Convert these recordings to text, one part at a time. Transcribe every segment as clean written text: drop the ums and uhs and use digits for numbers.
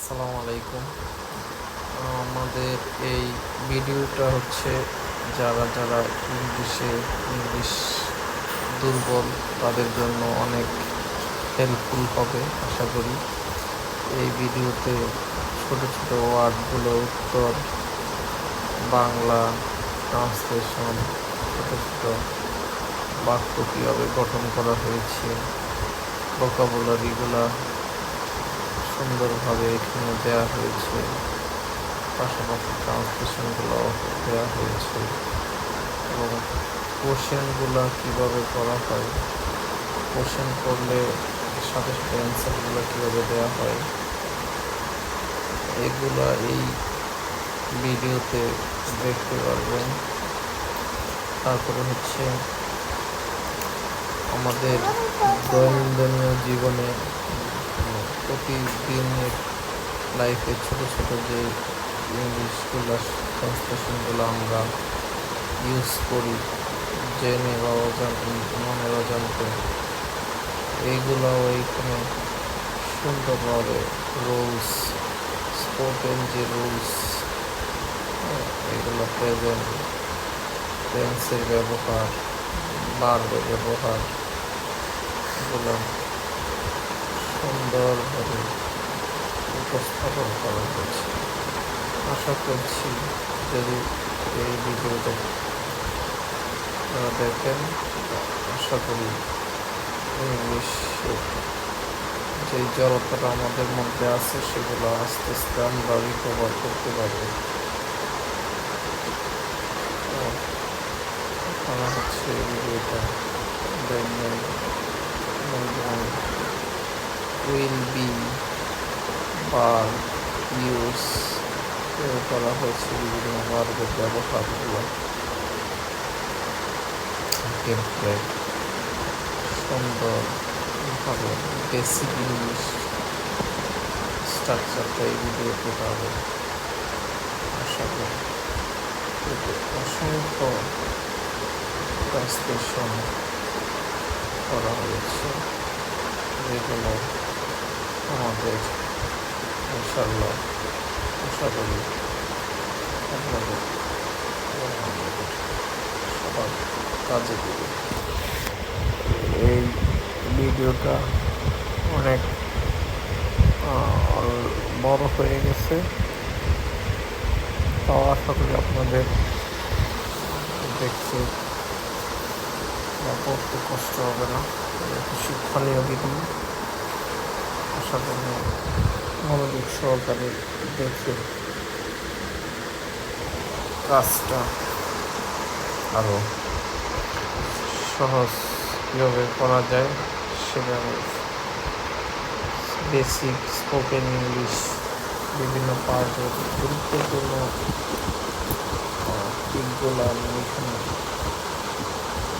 আসসালামু আলাইকুম। আমাদের এই ভিডিওটা হচ্ছে যারা যারা ইংলিশ দুর্বল তাদের জন্য অনেক হেল্পফুল হবে আশা করি। এই ভিডিওতে ছোট ছোট ওয়ার্ডগুলো উত্তর বাংলা ট্রান্সলেশন, ছোট ছোট বাক্য কীভাবে গঠন করা হয়েছে, ভোকাবুলারিগুলা সুন্দরভাবে এখানে দেওয়া হয়েছে, পাশাপাশি ট্রান্সলেশনগুলো দেওয়া হয়েছে এবং কোশ্চেনগুলো কীভাবে করা হয়, কোশ্চেন করলে সাথে সাথে অ্যান্সারগুলো কীভাবে দেওয়া হয়, এগুলা এই ভিডিওতে দেখতে পারবেন। তারপরে হচ্ছে আমাদের দৈনন্দিন জীবনে প্রতিদিনের লাইফে ছোট ছোট যে ইংলিশগুলো ট্রান্সলেশনগুলো আমরা ইউজ করি জেনে বা মনের অজান্তে, এইগুলোও এইখানে সুন্দরভাবে রুলস, স্পোকেন যে রুলস, এগুলো প্রেজেন্ট টেন্সের ব্যবহার, ভার্বের ব্যবহার, এগুলো সুন্দরভাবে উপস্থাপন করা হয়েছে। আশা করছি যদি এই ভিডিওটা দেখেন, আশা করি ইংলিশের যে জড়তাটা আমাদের মধ্যে আছে সেগুলো আস্তে আস্তে আমরা রিকভার করতে পারবো। আপনারা হচ্ছে এই ভিডিওটা দেখবেন। উইল বি বার ইউজ করা হয়েছে বিভিন্ন ভার্বের ব্যবহারগুলো, টেমপ্লেট সুন্দরভাবে বেসিক ইংলিশ স্ট্রাকচারটা এই ভিডিওতে পাবেন আশা করি। অসংখ্য ট্রান্সলেশন করা হয়েছে যেগুলো আমাদের ইনশাল্লাহ আশা করি আপনাদের এবং আমাদের সবার কাজে দেবে। এই ভিডিওটা অনেক বড় হয়ে গেছে, তাও আশা করি আপনাদের দেখতে বা পড়তে কষ্ট হবে না। একটু শিক্ষণীয় ভিডিও, আশা করি মনোযোগ সহকারে দেখে কাজটা আরও সহজ কীভাবে করা যায় সেভাবে বেসিক স্পোকেন ইংলিশ বিভিন্ন পার্টের গুরুত্বপূর্ণ দিকগুলো আমি এখানে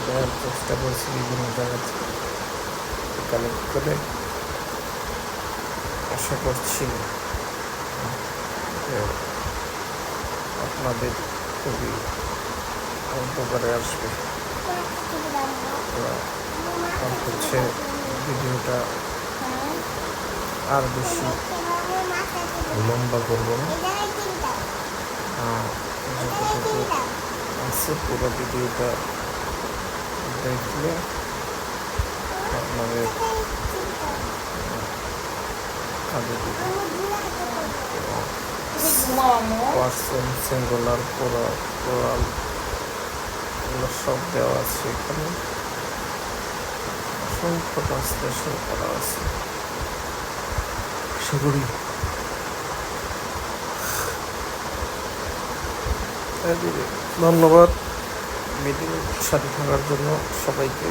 দেওয়ার চেষ্টা করছি বিভিন্ন জায়গা থেকে কালেক্ট করে। আশা করছি যে আপনাদের খুবই উপকারে আসবে। হচ্ছে ভিডিওটা আর বেশি লম্বা করব না, যতটুকু আছে পুরো ভিডিওটা দেখলে আপনাদের কাজে দিবে। পার্সন, সিঙ্গুলার, প্লুরাল এগুলো সব দেওয়া আছে এখানে, অসংখ্য ট্রান্সলেশন করা আছে। আশা করি ধন্যবাদ ভিডিওর সাথে থাকার জন্য সবাইকে।